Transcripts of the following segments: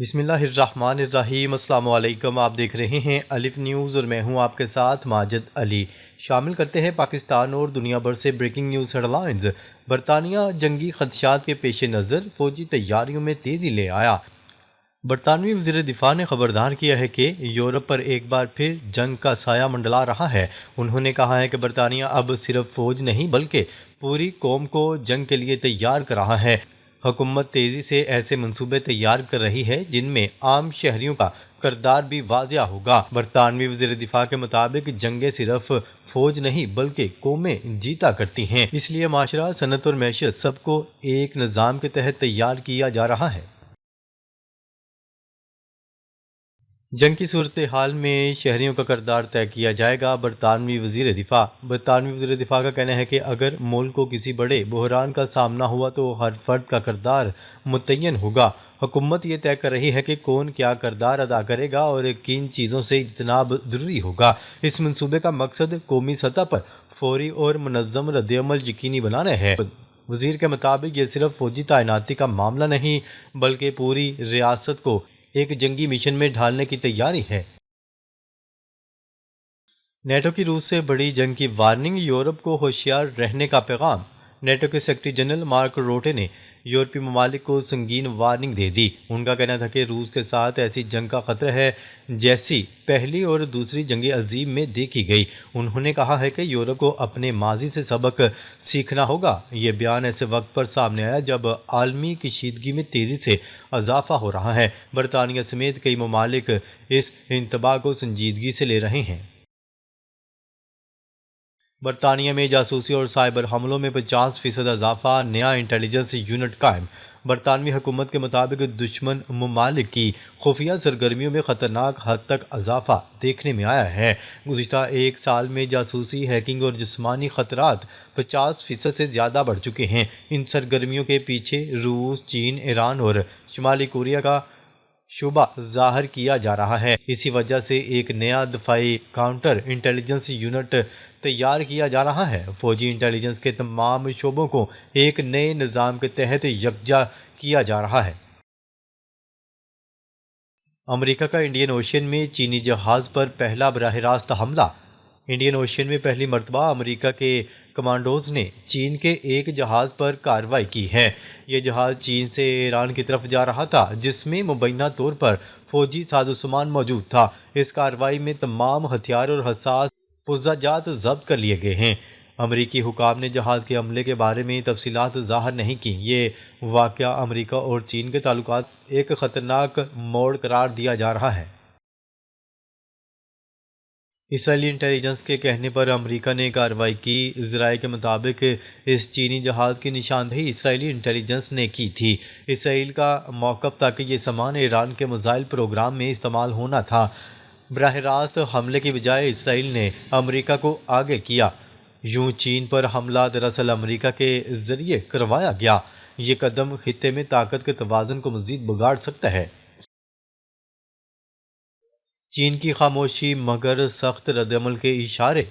بسم اللہ الرحمن الرحیم۔ السلام علیکم، آپ دیکھ رہے ہیں الف نیوز اور میں ہوں آپ کے ساتھ ماجد علی۔ شامل کرتے ہیں پاکستان اور دنیا بھر سے بریکنگ نیوز ہیڈ لائنز۔ برطانیہ جنگی خدشات کے پیش نظر فوجی تیاریوں میں تیزی لے آیا۔ برطانوی وزیر دفاع نے خبردار کیا ہے کہ یورپ پر ایک بار پھر جنگ کا سایہ منڈلا رہا ہے۔ انہوں نے کہا ہے کہ برطانیہ اب صرف فوج نہیں بلکہ پوری قوم کو جنگ کے لیے تیار کر رہا ہے۔ حکومت تیزی سے ایسے منصوبے تیار کر رہی ہے جن میں عام شہریوں کا کردار بھی واضح ہوگا۔ برطانوی وزیر دفاع کے مطابق جنگیں صرف فوج نہیں بلکہ قومیں جیتا کرتی ہیں، اس لیے معاشرہ، صنعت اور معیشت سب کو ایک نظام کے تحت تیار کیا جا رہا ہے۔ جنگ کی صورتحال میں شہریوں کا کردار طے کیا جائے گا۔ برطانوی وزیر دفاع کا کہنا ہے کہ اگر ملک کو کسی بڑے بحران کا سامنا ہوا تو ہر فرد کا کردار متعین ہوگا۔ حکومت یہ طے کر رہی ہے کہ کون کیا کردار ادا کرے گا اور کن چیزوں سے اجتناب ضروری ہوگا۔ اس منصوبے کا مقصد قومی سطح پر فوری اور منظم رد عمل یقینی بنانا ہے۔ وزیر کے مطابق یہ صرف فوجی تعیناتی کا معاملہ نہیں بلکہ پوری ریاست کو ایک جنگی مشن میں ڈھالنے کی تیاری ہے۔ نیٹو کی روس سے بڑی جنگ کی وارننگ، یورپ کو ہوشیار رہنے کا پیغام۔ نیٹو کے سیکرٹری جنرل مارک روٹے نے یورپی ممالک کو سنگین وارننگ دے دی۔ ان کا کہنا تھا کہ روس کے ساتھ ایسی جنگ کا خطرہ ہے جیسی پہلی اور دوسری جنگ عظیم میں دیکھی گئی۔ انہوں نے کہا ہے کہ یورپ کو اپنے ماضی سے سبق سیکھنا ہوگا۔ یہ بیان ایسے وقت پر سامنے آیا جب عالمی کشیدگی میں تیزی سے اضافہ ہو رہا ہے۔ برطانیہ سمیت کئی ممالک اس انتباہ کو سنجیدگی سے لے رہے ہیں۔ برطانیہ میں جاسوسی اور سائبر حملوں میں 50% اضافہ، نیا انٹیلیجنس یونٹ قائم۔ برطانوی حکومت کے مطابق دشمن ممالک کی خفیہ سرگرمیوں میں خطرناک حد تک اضافہ دیکھنے میں آیا ہے۔ گزشتہ ایک سال میں جاسوسی، ہیکنگ اور جسمانی خطرات 50% سے زیادہ بڑھ چکے ہیں۔ ان سرگرمیوں کے پیچھے روس، چین، ایران اور شمالی کوریا کا شبہ ظاہر کیا جا رہا ہے۔ اسی وجہ سے ایک نیا دفاعی کاؤنٹر انٹیلیجنس یونٹ تیار کیا جا رہا ہے۔ فوجی انٹیلیجنس کے تمام شعبوں کو ایک نئے نظام کے تحت یکجا کیا جا رہا ہے۔ امریکہ کا انڈین اوشین میں چینی جہاز پر پہلا براہ راست حملہ۔ انڈین اوشین میں پہلی مرتبہ امریکہ کے کمانڈوز نے چین کے ایک جہاز پر کارروائی کی ہے۔ یہ جہاز چین سے ایران کی طرف جا رہا تھا جس میں مبینہ طور پر فوجی سازوسامان موجود تھا۔ اس کارروائی میں تمام ہتھیار اور حساس پرزہ جات ضبط کر لیے گئے ہیں۔ امریکی حکام نے جہاز کے حملے کے بارے میں تفصیلات ظاہر نہیں کی۔ یہ واقعہ امریکہ اور چین کے تعلقات ایک خطرناک موڑ قرار دیا جا رہا ہے۔ اسرائیلی انٹیلیجنس کے کہنے پر امریکہ نے کارروائی کی۔ ذرائع کے مطابق اس چینی جہاز کی نشاندہی اسرائیلی انٹیلیجنس نے کی تھی۔ اسرائیل کا موقف تھا کہ یہ سامان ایران کے میزائل پروگرام میں استعمال ہونا تھا۔ براہ راست حملے کی بجائے اسرائیل نے امریکہ کو آگے کیا۔ یوں چین پر حملہ دراصل امریکہ کے ذریعے کروایا گیا۔ یہ قدم خطے میں طاقت کے توازن کو مزید بگاڑ سکتا ہے۔ چین کی خاموشی مگر سخت رد عمل کے اشارے۔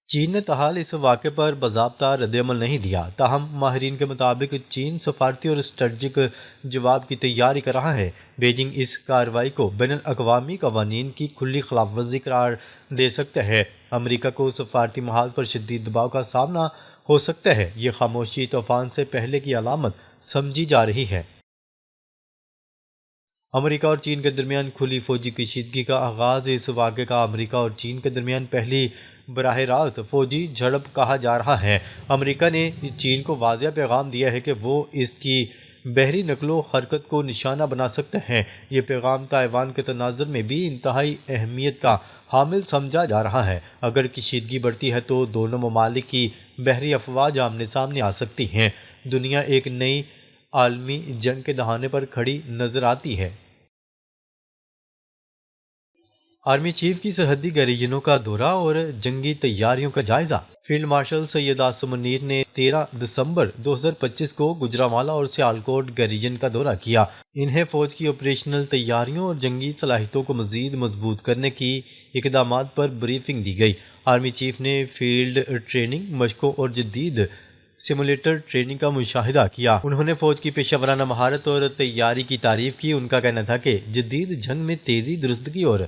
چین نے تاحال اس واقعے پر باضابطہ رد عمل نہیں دیا، تاہم ماہرین کے مطابق چین سفارتی اور اسٹریٹجک جواب کی تیاری کر رہا ہے۔ بیجنگ اس کارروائی کو بین الاقوامی قوانین کی کھلی خلاف ورزی قرار دے سکتا ہے۔ امریکہ کو سفارتی محاذ پر شدید دباؤ کا سامنا ہو سکتا ہے۔ یہ خاموشی طوفان سے پہلے کی علامت سمجھی جا رہی ہے۔ امریکہ اور چین کے درمیان کھلی فوجی کشیدگی کا آغاز۔ اس واقعے کا امریکہ اور چین کے درمیان پہلی براہ راست فوجی جھڑپ کہا جا رہا ہے۔ امریکہ نے چین کو واضح پیغام دیا ہے کہ وہ اس کی بحری نقل و حرکت کو نشانہ بنا سکتا ہے۔ یہ پیغام تائیوان کے تناظر میں بھی انتہائی اہمیت کا حامل سمجھا جا رہا ہے۔ اگر کشیدگی بڑھتی ہے تو دونوں ممالک کی بحری افواج آمنے سامنے آ سکتی ہیں۔ دنیا ایک نئی عالمی جنگ کے دہانے پر کھڑی نظر آتی ہے۔ آرمی چیف کی سرحدی گیریجنوں کا دورہ اور جنگی تیاریوں کا جائزہ۔ فیلڈ مارشل سید عاصم منیر نے 13 دسمبر 2025 کو گوجرانوالہ اور سیالکوٹ گیریجن کا دورہ کیا۔ انہیں فوج کی آپریشنل تیاریوں اور جنگی صلاحیتوں کو مزید مضبوط کرنے کی اقدامات پر بریفنگ دی گئی۔ آرمی چیف نے فیلڈ ٹریننگ، مشقوں اور جدید سیمولیٹر ٹریننگ کا مشاہدہ کیا۔ انہوں نے فوج کی پیشہ ورانہ مہارت اور تیاری کی تعریف کی۔ ان کا کہنا تھا کہ جدید جنگ میں تیزی، درستگی اور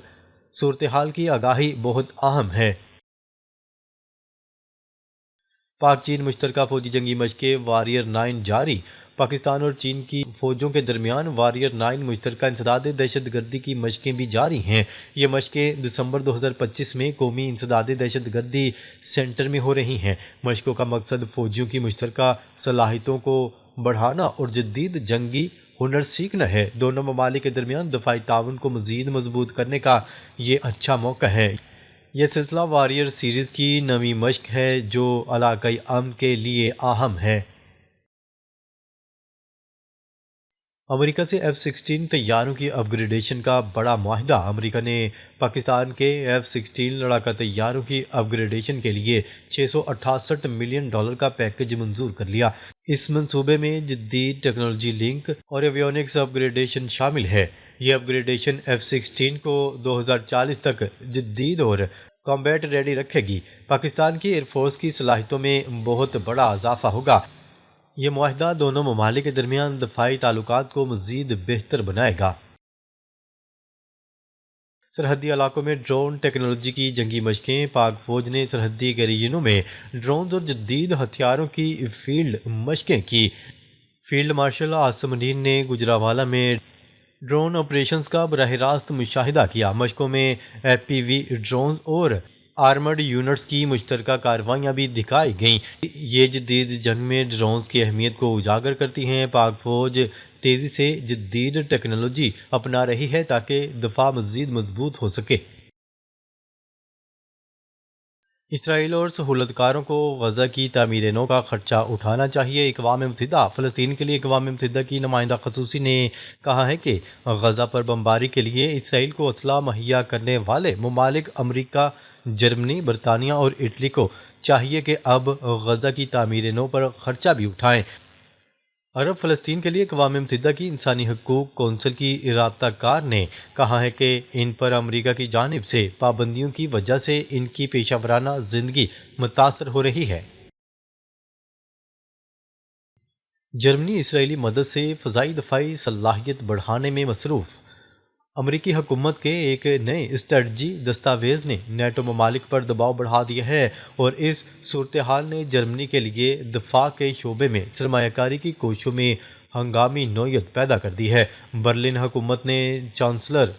صورتحال کی آگاہی بہت اہم ہے۔ پاک چین مشترکہ فوجی جنگی مشقیں واریر 9 جاری۔ پاکستان اور چین کی فوجوں کے درمیان واریر 9 مشترکہ انسداد دہشت گردی کی مشقیں بھی جاری ہیں۔ یہ مشقیں دسمبر 2025 میں قومی انسداد دہشت گردی سینٹر میں ہو رہی ہیں۔ مشقوں کا مقصد فوجیوں کی مشترکہ صلاحیتوں کو بڑھانا اور جدید جنگی ہنر سیکھنا ہے۔ دونوں ممالک کے درمیان دفاعی تعاون کو مزید مضبوط کرنے کا یہ اچھا موقع ہے۔ یہ سلسلہ واریر سیریز کی 9ویں مشق ہے جو علاقائی امن کے لیے اہم ہے۔ امریکہ سے F-16 طیاروں کی اپ گریڈیشن کا بڑا معاہدہ۔ امریکہ نے پاکستان کے F-16 لڑاکا طیاروں کی اپ گریڈیشن کے لیے $668 ملین کا پیکج منظور کر لیا۔ اس منصوبے میں جدید ٹیکنالوجی لنک اور ایویونکس اپ گریڈیشن شامل ہے۔ یہ اپ گریڈیشن F-16 کو 2040 تک جدید اور کمبیٹ ریڈی رکھے گی۔ پاکستان کی ایئر فورس کی صلاحیتوں میں بہت بڑا اضافہ ہوگا۔ یہ معاہدہ دونوں ممالک کے درمیان دفاعی تعلقات کو مزید بہتر بنائے گا۔ سرحدی علاقوں میں ڈرون ٹیکنالوجی کی جنگی مشقیں۔ پاک فوج نے سرحدی ریجنوں میں ڈرونز اور جدید ہتھیاروں کی فیلڈ مشقیں کی۔ فیلڈ مارشل عاصم منیر نے گجرانوالہ میں ڈرون آپریشنز کا براہ راست مشاہدہ کیا۔ مشقوں میں FPV ڈرونز اور آرمرڈ یونٹس کی مشترکہ کارروائیاں بھی دکھائی گئیں۔ یہ جدید جنگ میں ڈرونز کی اہمیت کو اجاگر کرتی ہیں۔ پاک فوج تیزی سے جدید ٹیکنالوجی اپنا رہی ہے تاکہ دفاع مزید مضبوط ہو سکے۔ اسرائیل اور سہولت کاروں کو غزہ کی تعمیر نو کا خرچہ اٹھانا چاہیے۔ اقوام متحدہ فلسطین کے لیے اقوام متحدہ کی نمائندہ خصوصی نے کہا ہے کہ غزہ پر بمباری کے لیے اسرائیل کو اسلحہ مہیا کرنے والے ممالک امریکہ، جرمنی، برطانیہ اور اٹلی کو چاہیے کہ اب غزہ کی تعمیر نو پر خرچہ بھی اٹھائیں۔ عرب فلسطین کے لیے اقوام متحدہ کی انسانی حقوق کونسل کی رابطہ کار نے کہا ہے کہ ان پر امریکہ کی جانب سے پابندیوں کی وجہ سے ان کی پیشہ ورانہ زندگی متاثر ہو رہی ہے۔ جرمنی اسرائیلی مدد سے فضائی دفاعی صلاحیت بڑھانے میں مصروف۔ امریکی حکومت کے ایک نئے اسٹریٹجی دستاویز نے نیٹو ممالک پر دباؤ بڑھا دیا ہے اور اس صورتحال نے جرمنی کے لیے دفاع کے شعبے میں سرمایہ کاری کی کوششوں میں ہنگامی نوعیت پیدا کر دی ہے۔ برلن حکومت نے چانسلر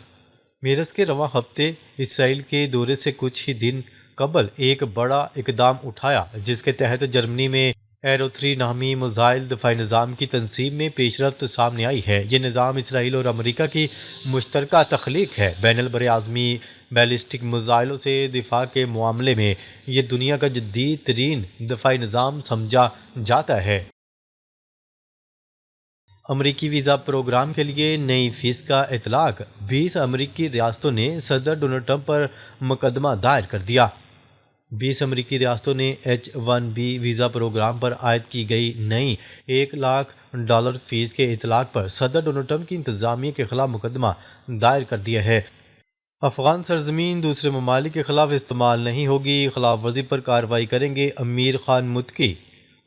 میرز کے رواں ہفتے اسرائیل کے دورے سے کچھ ہی دن قبل ایک بڑا اقدام اٹھایا جس کے تحت جرمنی میں ایرو 3 نامی میزائل دفاعی نظام کی تنصیب میں پیش رفت سامنے آئی ہے۔ یہ نظام اسرائیل اور امریکہ کی مشترکہ تخلیق ہے۔ بین البراعظمی بیلسٹک میزائلوں سے دفاع کے معاملے میں یہ دنیا کا جدید ترین دفاعی نظام سمجھا جاتا ہے۔ امریکی ویزا پروگرام کے لیے نئی فیس کا اطلاق۔ 20 امریکی ریاستوں نے صدر ڈونلڈ ٹرمپ پر مقدمہ دائر کر دیا۔ 20 امریکی ریاستوں نے H-1B ویزا پروگرام پر عائد کی گئی نئی $1,00,000 فیس کے اطلاق پر صدر ڈونلڈ ٹرمپ کی انتظامیہ کے خلاف مقدمہ دائر کر دیا ہے۔ افغان سرزمین دوسرے ممالک کے خلاف استعمال نہیں ہوگی، خلاف ورزی پر کارروائی کریں گے امیر خان متقی۔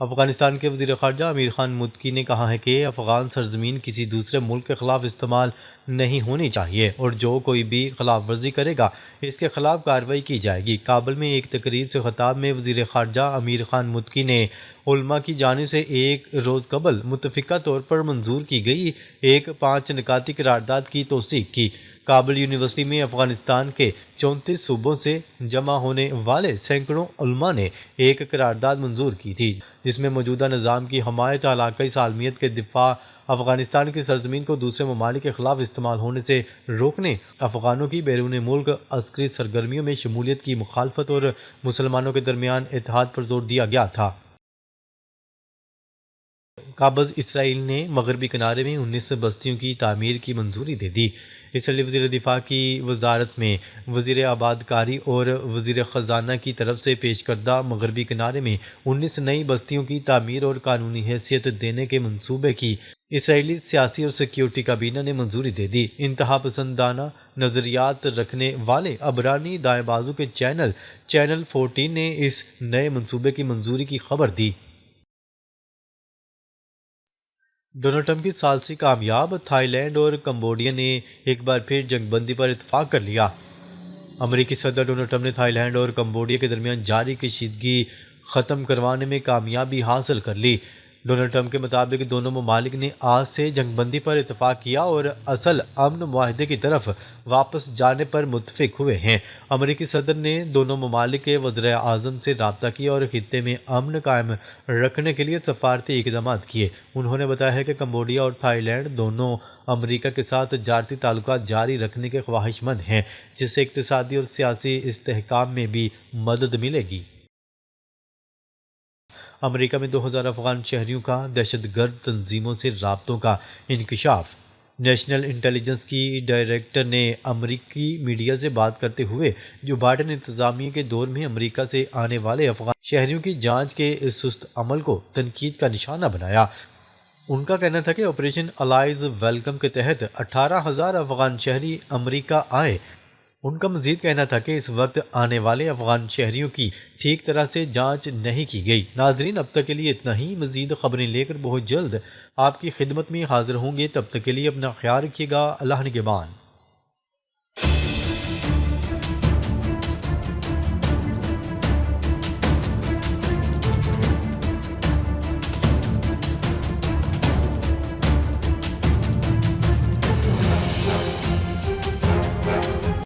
افغانستان کے وزیر خارجہ امیر خان متقی نے کہا ہے کہ افغان سرزمین کسی دوسرے ملک کے خلاف استعمال نہیں ہونی چاہیے اور جو کوئی بھی خلاف ورزی کرے گا اس کے خلاف کارروائی کی جائے گی۔ کابل میں ایک تقریب سے خطاب میں وزیر خارجہ امیر خان متقی نے علماء کی جانب سے ایک روز قبل متفقہ طور پر منظور کی گئی ایک 5 نکاتی قرارداد کی توثیق کی۔ کابل یونیورسٹی میں افغانستان کے 34 صوبوں سے جمع ہونے والے سینکڑوں علماء نے ایک قرارداد منظور کی تھی جس میں موجودہ نظام کی حمایت، علاقائی سالمیت کے دفاع، افغانستان کی سرزمین کو دوسرے ممالک کے خلاف استعمال ہونے سے روکنے، افغانوں کی بیرون ملک عسکری سرگرمیوں میں شمولیت کی مخالفت اور مسلمانوں کے درمیان اتحاد پر زور دیا گیا تھا۔ قابض اسرائیل نے مغربی کنارے میں 19 بستیوں کی تعمیر کی منظوری دے دی۔ اسرائیلی وزیر دفاع کی وزارت میں وزیر آبادکاری اور وزیر خزانہ کی طرف سے پیش کردہ مغربی کنارے میں 19 نئی بستیوں کی تعمیر اور قانونی حیثیت دینے کے منصوبے کی اسرائیلی سیاسی اور سیکیورٹی کابینہ نے منظوری دے دی۔ انتہا پسندانہ نظریات رکھنے والے عبرانی دائیں بازو کے چینل 14 نے اس نئے منصوبے کی منظوری کی خبر دی۔ ڈونلڈ ٹرمپ کی ثالثی کامیاب، تھائی لینڈ اور کمبوڈیا نے ایک بار پھر جنگ بندی پر اتفاق کر لیا۔ امریکی صدر ڈونلڈ ٹرمپ نے تھائی لینڈ اور کمبوڈیا کے درمیان جاری کشیدگی ختم کروانے میں کامیابی حاصل کر لی۔ ڈونلڈ ٹرمپ کے مطابق دونوں ممالک نے آج سے جنگ بندی پر اتفاق کیا اور اصل امن معاہدے کی طرف واپس جانے پر متفق ہوئے ہیں۔ امریکی صدر نے دونوں ممالک کے وزراء اعظم سے رابطہ کیا اور خطے میں امن قائم رکھنے کے لیے سفارتی اقدامات کیے۔ انہوں نے بتایا کہ کمبوڈیا اور تھائی لینڈ دونوں امریکہ کے ساتھ تجارتی تعلقات جاری رکھنے کے خواہش مند ہیں، جس سے اقتصادی اور سیاسی استحکام میں بھی مدد ملے گی۔ امریکہ میں 2000 افغان شہریوں کا دہشت گرد تنظیموں سے رابطوں کا انکشاف۔ نیشنل انٹیلیجنس کی ڈائریکٹر نے امریکی میڈیا سے بات کرتے ہوئے جو بائیڈن انتظامیہ کے دور میں امریکہ سے آنے والے افغان شہریوں کی جانچ کے اس سست عمل کو تنقید کا نشانہ بنایا۔ ان کا کہنا تھا کہ آپریشن الائز ویلکم کے تحت 18,000 افغان شہری امریکہ آئے۔ ان کا مزید کہنا تھا کہ اس وقت آنے والے افغان شہریوں کی ٹھیک طرح سے جانچ نہیں کی گئی۔ ناظرین، اب تک کے لیے اتنا ہی۔ مزید خبریں لے کر بہت جلد آپ کی خدمت میں حاضر ہوں گے۔ تب تک کے لیے اپنا خیال رکھیے گا۔ اللہ نگہبان۔